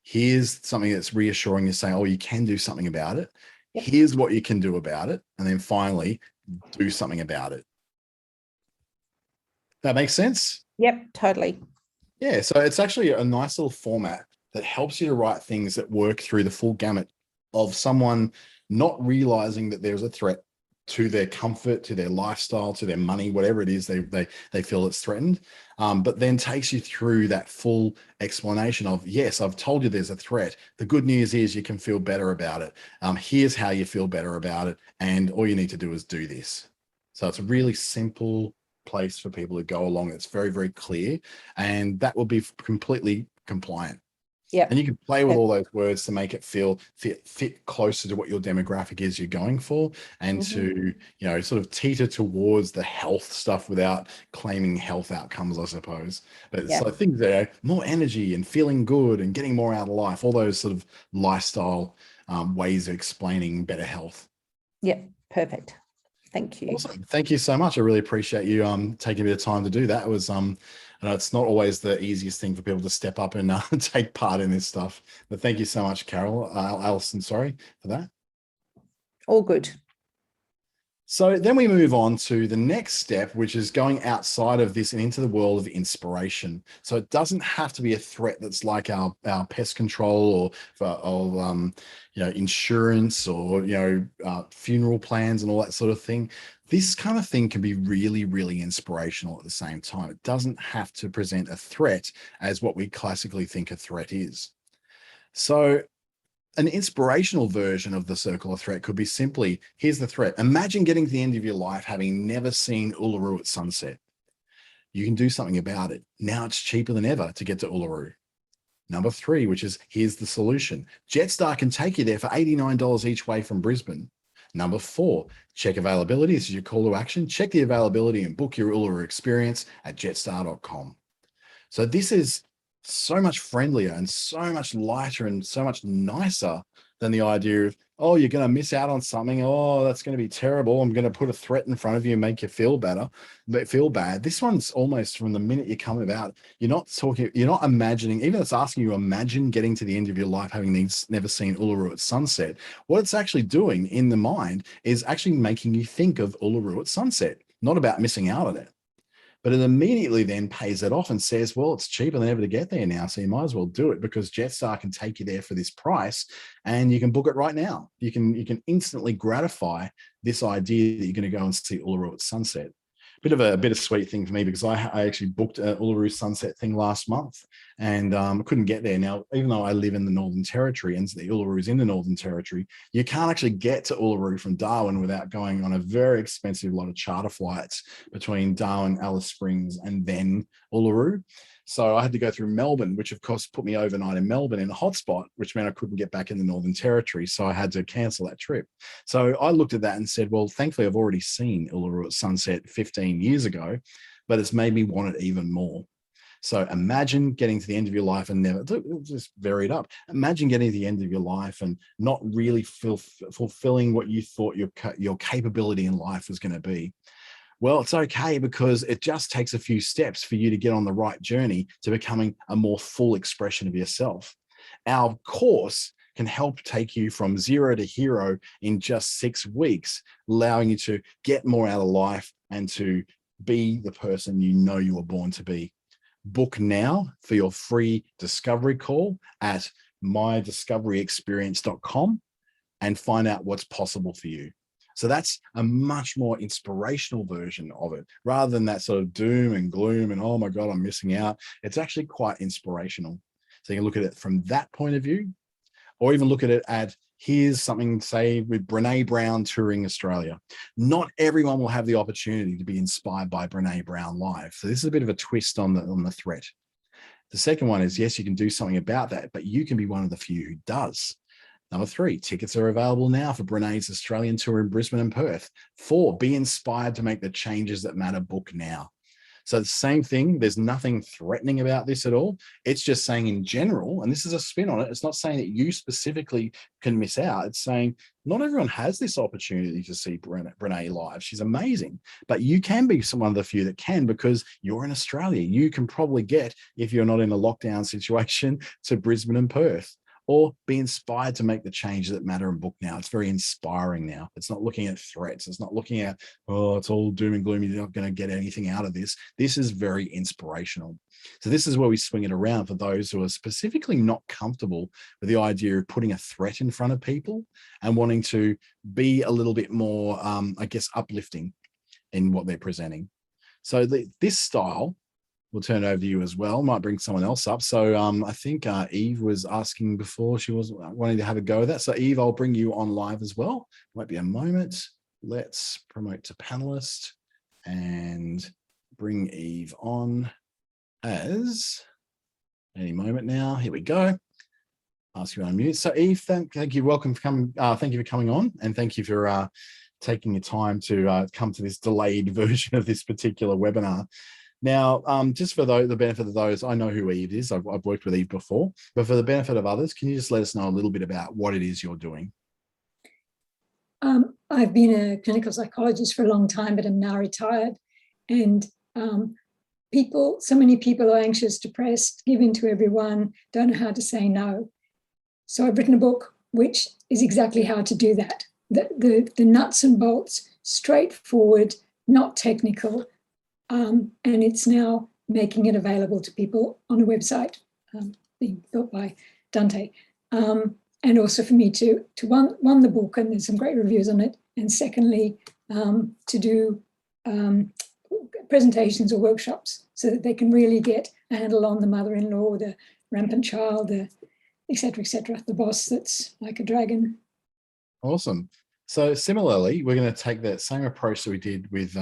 Here's something that's reassuring you, saying, oh, you can do something about it. Yep. Here's what you can do about it. And then finally, do something about it. That makes sense?
Yep, totally.
Yeah, so it's actually a nice little format that helps you to write things that work through the full gamut of someone not realizing that there's a threat to their comfort, to their lifestyle, to their money, whatever it is they feel it's threatened, but then takes you through that full explanation of, yes, I've told you there's a threat. The good news is you can feel better about it. Here's how you feel better about it. And all you need to do is do this. So it's a really simple place for people to go along. It's very, very clear, and that will be completely compliant.
Yeah.
And you can play with all those words to make it fit closer to what your demographic is you're going for, and to, sort of teeter towards the health stuff without claiming health outcomes, I suppose. But it's like things that are more energy and feeling good and getting more out of life, all those sort of lifestyle ways of explaining better health.
Yeah, perfect. Thank you.
Awesome. Thank you so much. I really appreciate you taking a bit of time to do that. It was I know it's not always the easiest thing for people to step up and take part in this stuff. But thank you so much, Alison, sorry for that.
All good.
So then we move on to the next step, which is going outside of this and into the world of inspiration. So it doesn't have to be a threat that's like our pest control or insurance or, funeral plans and all that sort of thing. This kind of thing can be really, really inspirational at the same time. It doesn't have to present a threat as what we classically think a threat is. So an inspirational version of the circle of threat could be simply, here's the threat. Imagine getting to the end of your life having never seen Uluru at sunset. You can do something about it. Now it's cheaper than ever to get to Uluru. Number 3, which is, here's the solution. Jetstar can take you there for $89 each way from Brisbane. Number 4, check availability. This is your call to action. Check the availability and book your Uluru experience at jetstar.com. So this is so much friendlier and so much lighter and so much nicer than the idea of, oh, you're going to miss out on something. Oh, that's going to be terrible. I'm going to put a threat in front of you and make you feel bad. This one's almost from the minute you come about, you're not imagining, even though it's asking you to imagine getting to the end of your life having never seen Uluru at sunset. What it's actually doing in the mind is actually making you think of Uluru at sunset, not about missing out on it. But it immediately then pays it off and says, well, it's cheaper than ever to get there now, so you might as well do it because Jetstar can take you there for this price and you can book it right now. You can instantly gratify this idea that you're going to go and see Uluru at sunset. Bit of a bittersweet thing for me because I actually booked an Uluru sunset thing last month and couldn't get there. Now, even though I live in the Northern Territory and the Uluru is in the Northern Territory, you can't actually get to Uluru from Darwin without going on a very expensive lot of charter flights between Darwin, Alice Springs, and then Uluru. So I had to go through Melbourne, which of course put me overnight in Melbourne in a hotspot, which meant I couldn't get back in the Northern Territory. So I had to cancel that trip. So I looked at that and said, well, thankfully I've already seen Uluru at sunset 15 years ago, but it's made me want it even more. So imagine getting to the end of your life and never, just vary it up. Imagine getting to the end of your life and not really fulfilling what you thought your capability in life was going to be. Well, it's okay because it just takes a few steps for you to get on the right journey to becoming a more full expression of yourself. Our course can help take you from 0 to hero in just 6 weeks, allowing you to get more out of life and to be the person you know you were born to be. Book now for your free discovery call at mydiscoveryexperience.com and find out what's possible for you. So that's a much more inspirational version of it, rather than that sort of doom and gloom and, oh my God, I'm missing out. It's actually quite inspirational. So you can look at it from that point of view, or even look at it at, here's something, say, with Brene Brown touring Australia. Not everyone will have the opportunity to be inspired by Brene Brown live. So this is a bit of a twist on the threat. The second one is, yes, you can do something about that, but you can be one of the few who does. Number 3, tickets are available now for Brene's Australian tour in Brisbane and Perth. 4, be inspired to make the changes that matter. Book now. So the same thing, there's nothing threatening about this at all. It's just saying in general, and this is a spin on it, it's not saying that you specifically can miss out. It's saying not everyone has this opportunity to see Brene live. She's amazing, but you can be one of the few that can because you're in Australia. You can probably get, if you're not in a lockdown situation, to Brisbane and Perth. Or be inspired to make the changes that matter and book now. It's very inspiring now. It's not looking at threats. It's not looking at, oh, it's all doom and gloom. You're not going to get anything out of this. This is very inspirational. So this is where we swing it around for those who are specifically not comfortable with the idea of putting a threat in front of people and wanting to be a little bit more, I guess, uplifting in what they're presenting. So this style, we'll turn it over to you as well. Might bring someone else up. So I think Eve was asking before, she was wanting to have a go at that. So Eve, I'll bring you on live as well. Might be a moment. Let's promote to panelist and bring Eve on as any moment now. Here we go. Ask you to unmute. So Eve, thank you. Welcome for coming. Thank you for coming on, and thank you for taking your time to come to this delayed version of this particular webinar. Now, just for the benefit of those, I know who Eve is. I've worked with Eve before, but for the benefit of others, can you just let us know a little bit about what it is you're doing?
I've been a clinical psychologist for a long time, but I'm now retired. And so many people are anxious, depressed, give in to everyone, don't know how to say no. So I've written a book which is exactly how to do that. The nuts and bolts, straightforward, not technical. And it's now making it available to people on a website being built by Dante. And also for me to one the book, and there's some great reviews on it. And secondly, to do presentations or workshops so that they can really get a handle on the mother-in-law, the rampant child, the etc., etc. The boss that's like a dragon.
Awesome. So similarly, we're going to take that same approach that we did with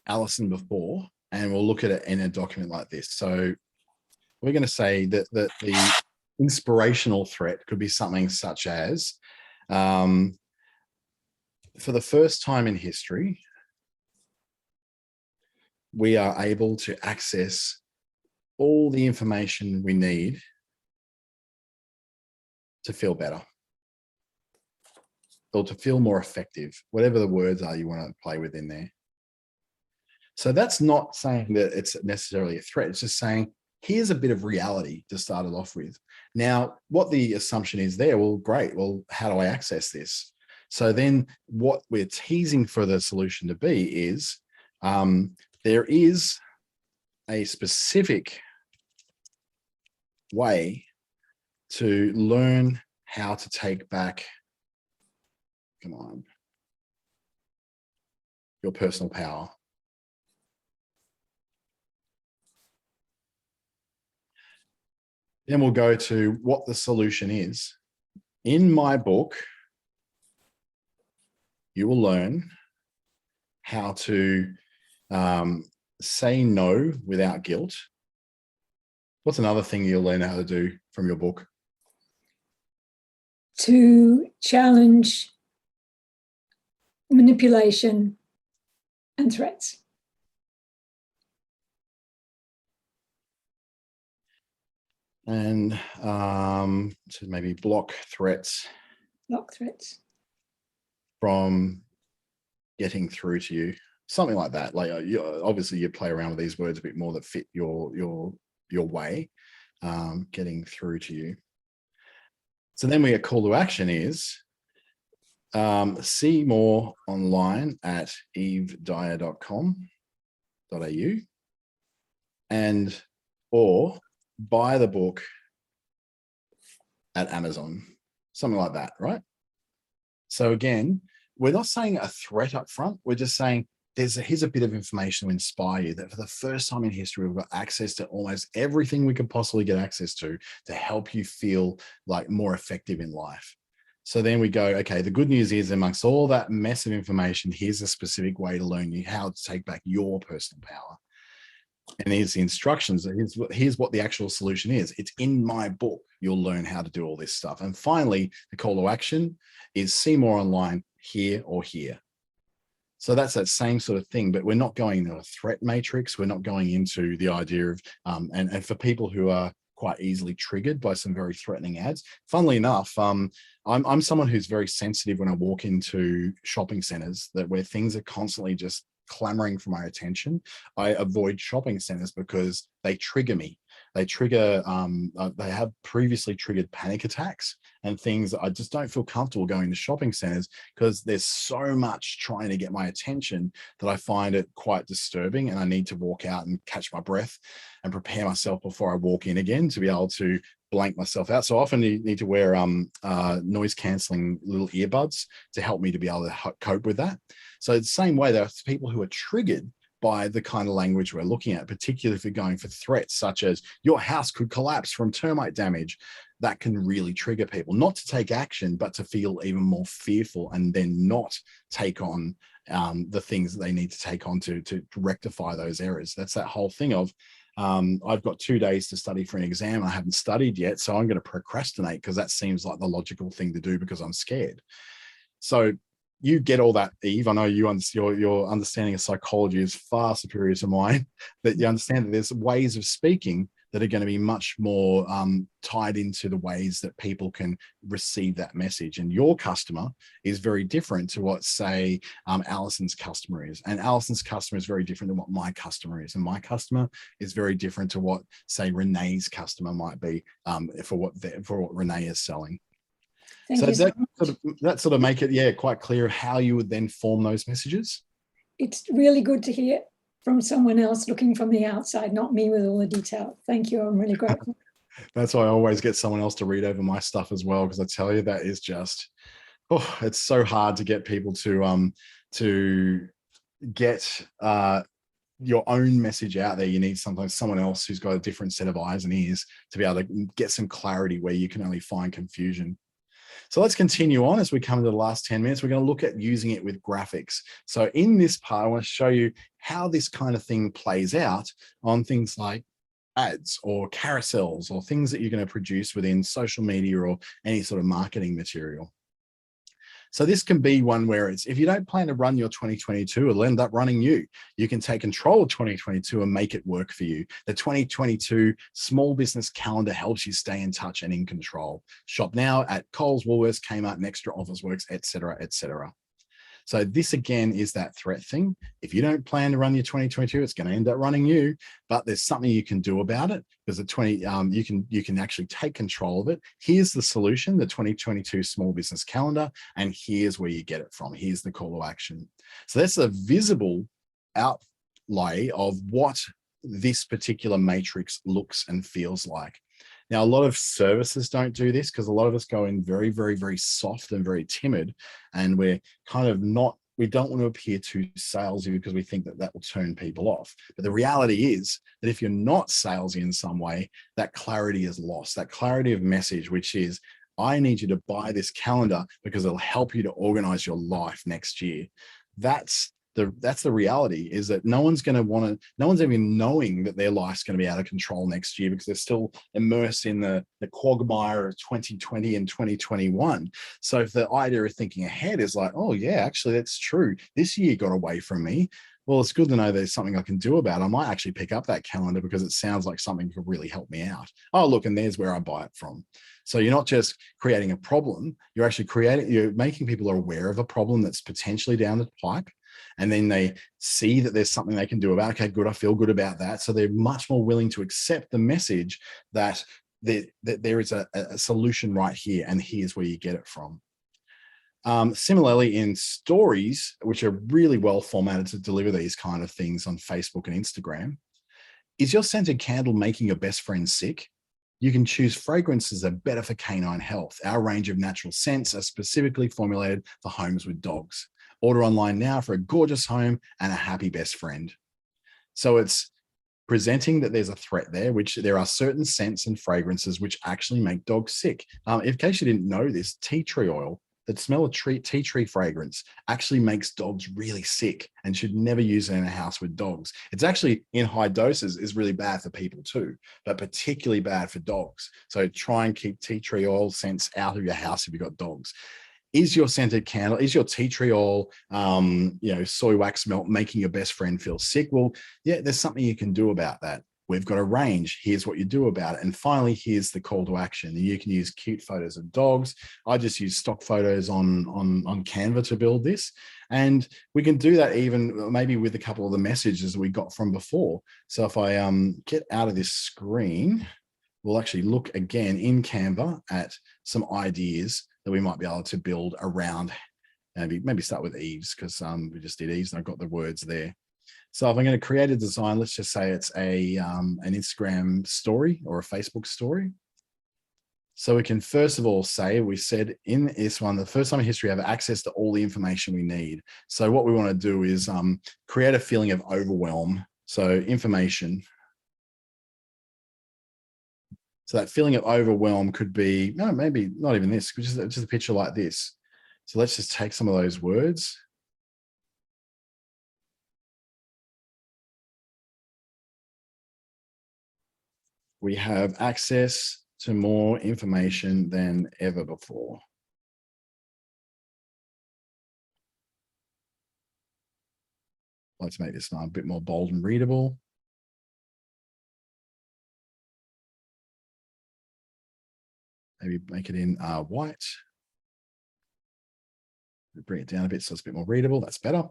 Alison before, and we'll look at it in a document like this. So we're going to say that the inspirational threat could be something such as, for the first time in history, we are able to access all the information we need to feel better, or to feel more effective, whatever the words are you want to play with in there. So that's not saying that it's necessarily a threat. It's just saying, here's a bit of reality to start it off with. Now, what the assumption is there, well, great. Well, how do I access this? So then what we're teasing for the solution to be is, there is a specific way to learn how to take back, come on, your personal power. Then we'll go to what the solution is. In my book, you will learn how to say no without guilt. What's another thing you'll learn how to do from your book?
To challenge manipulation and threats.
And so maybe block threats.
Block threats.
From getting through to you, something like that. Like obviously you play around with these words a bit more that fit your way, getting through to you. So then we get call to action is, see more online at evedyer.com.au and or buy the book at Amazon, something like that, right? So again, we're not saying a threat up front. We're just saying here's a bit of information to inspire you that for the first time in history, we've got access to almost everything we could possibly get access to help you feel like more effective in life. So then we go, okay, the good news is amongst all that mess of information, here's a specific way to learn you how to take back your personal power. And here's the instructions. Here's what the actual solution is. It's in my book. You'll learn how to do all this stuff. And finally, the call to action is see more online here or here. So that's that same sort of thing, but we're not going into a threat matrix. We're not going into the idea of, and for people who are quite easily triggered by some very threatening ads. Funnily enough, I'm someone who's very sensitive when I walk into shopping centers, that where things are constantly just clamoring for my attention. I avoid shopping centers because they trigger me. They trigger, they have previously triggered panic attacks and things that I just don't feel comfortable going to shopping centers because there's so much trying to get my attention that I find it quite disturbing, and I need to walk out and catch my breath and prepare myself before I walk in again to be able to blank myself out. So often you need to wear noise cancelling little earbuds to help me to be able to cope with that. So the same way, there are people who are triggered by the kind of language we're looking at, particularly if you're going for threats such as your house could collapse from termite damage. That can really trigger people, not to take action, but to feel even more fearful and then not take on the things that they need to take on to rectify those errors. That's that whole thing of, I've got 2 days to study for an exam. I haven't studied yet, so I'm going to procrastinate because that seems like the logical thing to do because I'm scared. So you get all that, Eve. I know your understanding of psychology is far superior to mine, that you understand that there's ways of speaking that are going to be much more tied into the ways that people can receive that message. And your customer is very different to what, say, Alison's customer is. And Alison's customer is very different than what my customer is. And my customer is very different to what, say, Renee's customer might be for what Renee is selling.
Thank you so much.
That sort of make it, quite clear how you would then form those messages.
It's really good to hear from someone else looking from the outside, not me with all the detail. Thank you. I'm really grateful.
That's why I always get someone else to read over my stuff as well, because I tell you, that is just, it's so hard to get people to get your own message out there, you need sometimes someone else who's got a different set of eyes and ears to be able to get some clarity where you can only find confusion. So let's continue on as we come to the last 10 minutes. We're going to look at using it with graphics. So in this part, I want to show you how this kind of thing plays out on things like ads or carousels or things that you're going to produce within social media or any sort of marketing material. So this can be one where it's, if you don't plan to run your 2022, it'll end up running you. You can take control of 2022 and make it work for you. The 2022 small business calendar helps you stay in touch and in control. Shop now at Coles, Woolworths, Kmart, Nextra, Officeworks, etc., etc. So this again is that threat thing. If you don't plan to run your 2022, it's going to end up running you. But there's something you can do about it, because the you can actually take control of it. Here's the solution: the 2022 small business calendar, and here's where you get it from. Here's the call to action. So that's a visible outlay of what this particular matrix looks and feels like. Now, a lot of services don't do this because a lot of us go in very, very, very soft and very timid, and we're kind of not, we don't want to appear too salesy because we think that that will turn people off. But the reality is that if you're not salesy in some way, that clarity is lost, that clarity of message, which is, I need you to buy this calendar because it'll help you to organize your life next year. That's the reality, is that no one's even knowing that their life's going to be out of control next year because they're still immersed in the quagmire of 2020 and 2021. So if the idea of thinking ahead is like, oh yeah, actually that's true, this year got away from me, well, it's good to know there's something I can do about it. I might actually pick up that calendar because it sounds like something could really help me out. Oh, look, and there's where I buy it from. So you're not just creating a problem, you're actually you're making people aware of a problem that's potentially down the pipe. And then they see that there's something they can do about it. Okay, good, I feel good about that. So they're much more willing to accept the message that there is a solution right here, and here's where you get it from. Similarly, in stories, which are really well formatted to deliver these kind of things on Facebook and Instagram, is your scented candle making your best friend sick? You can choose fragrances that are better for canine health. Our range of natural scents are specifically formulated for homes with dogs. Order online now for a gorgeous home and a happy best friend. So it's presenting that there's a threat there, which there are certain scents and fragrances which actually make dogs sick. In case you didn't know this, tea tree oil, the smell of tea tree fragrance actually makes dogs really sick and should never use it in a house with dogs. It's actually, in high doses, is really bad for people too, but particularly bad for dogs. So try and keep tea tree oil scents out of your house if you've got dogs. Is your scented candle, is your tea tree oil, soy wax melt making your best friend feel sick? Well, yeah, there's something you can do about that. We've got a range. Here's what you do about it. And finally, here's the call to action. You can use cute photos of dogs. I just use stock photos on Canva to build this. And we can do that even maybe with a couple of the messages that we got from before. So if I get out of this screen, we'll actually look again in Canva at some ideas that we might be able to build around, and maybe start with Eve's, because we just did Eve's and I've got the words there. So if I'm going to create a design, let's just say it's an Instagram story or a Facebook story. So we can first of all say, we said in this one, the first time in history, we have access to all the information we need. So what we want to do is create a feeling of overwhelm. So information. So that feeling of overwhelm could be, no, maybe not even this, just a picture like this. So let's just take some of those words. We have access to more information than ever before. I'd like to make this a bit more bold and readable. Maybe make it in white. Bring it down a bit so it's a bit more readable. That's better.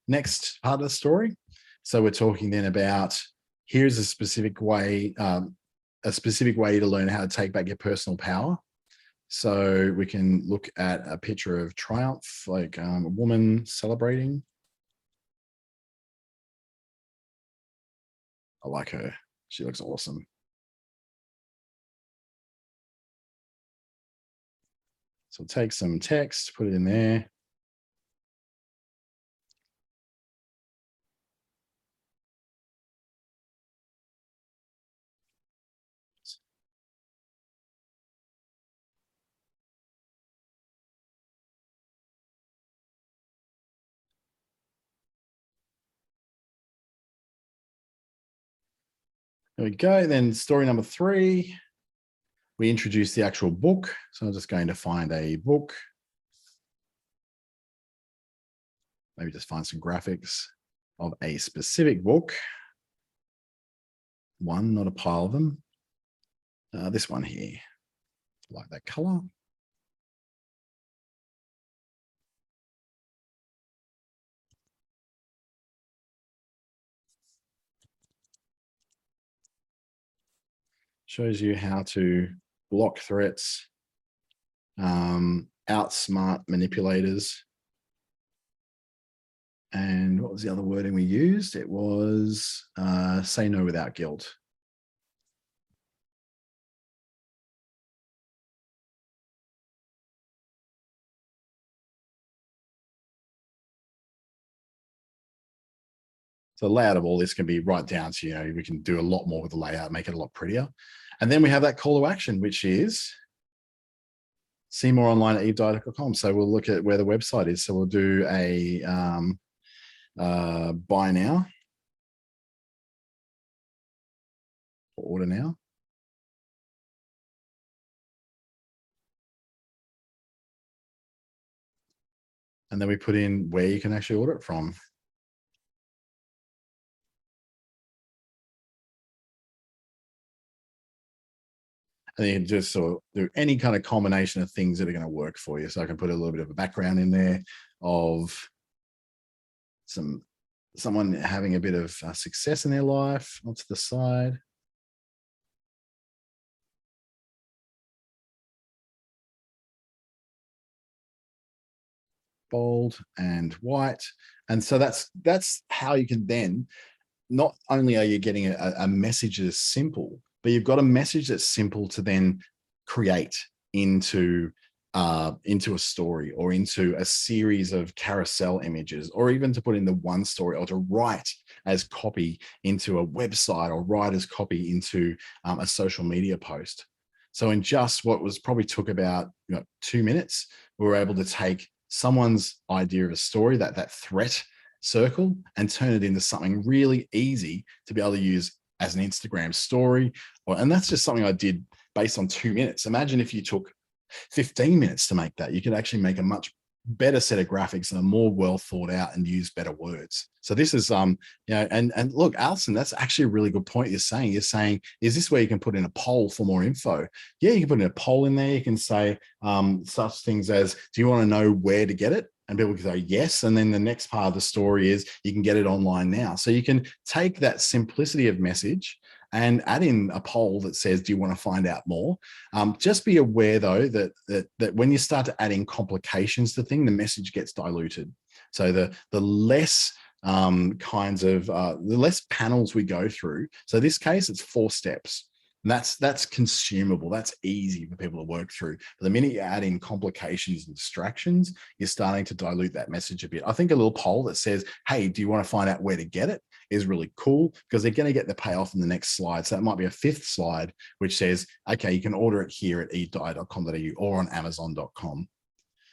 Next part of the story. So we're talking then about, here's a specific way to learn how to take back your personal power. So we can look at a picture of triumph, like a woman celebrating. I like her. She looks awesome. So take some text, put it in there. There we go. Then story number 3, we introduce the actual book. So I'm just going to find a book. Maybe just find some graphics of a specific book. One, not a pile of them. This one here, I like that color. Shows you how to block threats, outsmart manipulators. And what was the other wording we used? It was say no without guilt. So the layout of all this can be right down to, we can do a lot more with the layout, make it a lot prettier. And then we have that call to action, which is see more online at evedye.com. So we'll look at where the website is. So we'll do a buy now or order now. And then we put in where you can actually order it from. And you can just sort of do any kind of combination of things that are going to work for you. So I can put a little bit of a background in there of someone having a bit of success in their life onto the side. Bold and white. And so that's how you can then, not only are you getting a message that's simple, but you've got a message that's simple to then create into a story or into a series of carousel images, or even to put in the one story, or to write as copy into a website, or write as copy into a social media post. So in just what was probably took about 2 minutes, we were able to take someone's idea of a story, that threat circle, and turn it into something really easy to be able to use as an Instagram story. And that's just something I did based on 2 minutes. Imagine if you took 15 minutes to make that. You could actually make a much better set of graphics that are more well thought out and use better words. So this is and look, Alison, that's actually a really good point. You're saying, is this where you can put in a poll for more info? Yeah, you can put in a poll in there. You can say such things as, do you want to know where to get it? And people can say yes. And then the next part of the story is you can get it online now. So you can take that simplicity of message and add in a poll that says, do you want to find out more? Just be aware though, that when you start to add in complications to things, the message gets diluted. So the less the less panels we go through. So this case, it's 4 steps. And that's consumable. That's easy for people to work through. But the minute you add in complications and distractions, you're starting to dilute that message a bit. I think a little poll that says, hey, do you want to find out where to get it, is really cool, because they're going to get the payoff in the next slide. So that might be a 5th slide, which says, okay, you can order it here at evedye.com.au or on amazon.com.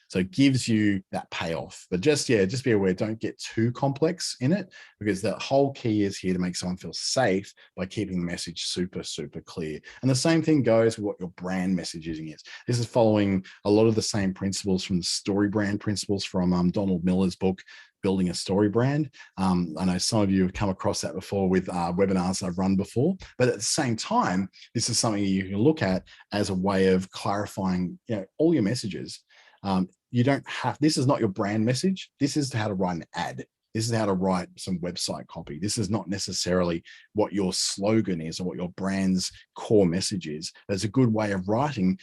So it gives you that payoff. But just be aware, don't get too complex in it, because the whole key is here to make someone feel safe by keeping the message super, super clear. And the same thing goes with what your brand messaging is. This is following a lot of the same principles from the story brand principles from Donald Miller's book, Building a Story Brand. I know some of you have come across that before with webinars I've run before, but at the same time, this is something you can look at as a way of clarifying all your messages. You don't have, this is not your brand message. This is how to write an ad. This is how to write some website copy. This is not necessarily what your slogan is or what your brand's core message is. There's a good way of writing,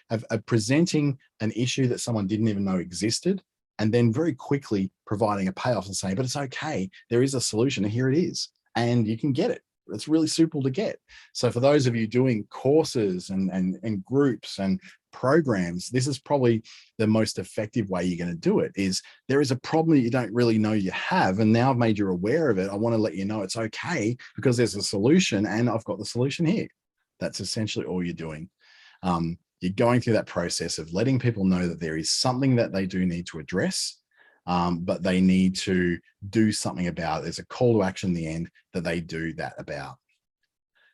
of presenting an issue that someone didn't even know existed, and then very quickly providing a payoff and saying, but it's okay, there is a solution and here it is, and you can get it. It's really simple to get. So for those of you doing courses and groups and programs, this is probably the most effective way you're going to do it. Is there is a problem that you don't really know you have, and now I've made you aware of it. I want to let you know it's okay, because there's a solution, and I've got the solution here. That's essentially all you're doing. You're going through that process of letting people know that there is something that they do need to address, but they need to do something about it. There's a call to action in the end that they do that about.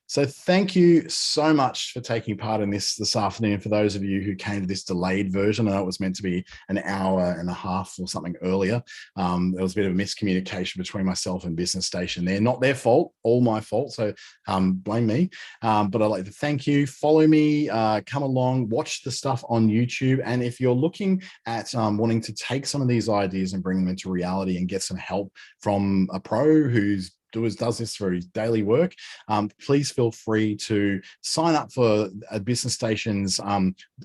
So thank you so much for taking part in this afternoon. For those of you who came to this delayed version, I know it was meant to be an hour and a half or something earlier. There was a bit of a miscommunication between myself and Business Station there. Not their fault, all my fault. So blame me. But I'd like to thank you. Follow me, come along, watch the stuff on YouTube. And if you're looking at wanting to take some of these ideas and bring them into reality and get some help from a pro who's does this for his daily work, please feel free to sign up for a Business Station's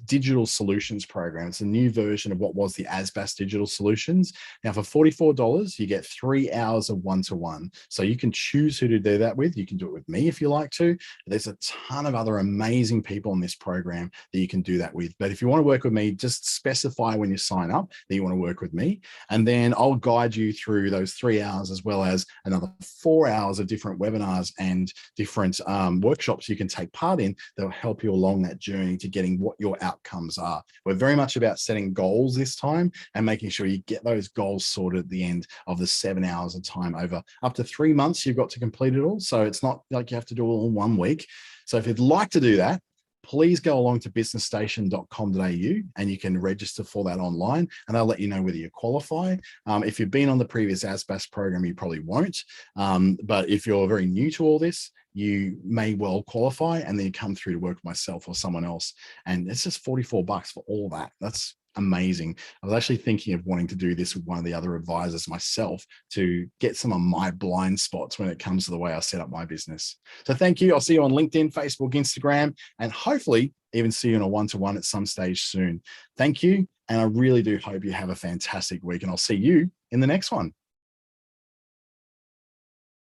digital solutions program. It's a new version of what was the ASBAS digital solutions. Now for $44, you get 3 hours of one-to-one. So you can choose who to do that with. You can do it with me if you like to. There's a ton of other amazing people in this program that you can do that with. But if you want to work with me, just specify when you sign up that you want to work with me. And then I'll guide you through those 3 hours, as well as another 4 hours of different webinars and different workshops you can take part in that will help you along that journey to getting what your outcomes are. We're very much about setting goals this time and making sure you get those goals sorted at the end of the 7 hours of time. Over up to 3 months, you've got to complete it all. So it's not like you have to do it all in 1 week. So if you'd like to do that, please go along to businessstation.com.au and you can register for that online, and they'll let you know whether you qualify. If you've been on the previous ASBAS program, you probably won't. But if you're very new to all this, you may well qualify, and then you come through to work with myself or someone else. And it's just $44 for all that. That's amazing. I was actually thinking of wanting to do this with one of the other advisors myself to get some of my blind spots when it comes to the way I set up my business. So thank you. I'll see you on LinkedIn, Facebook, Instagram, and hopefully even see you in a one-to-one at some stage soon. Thank you. And I really do hope you have a fantastic week, and I'll see you in the next one.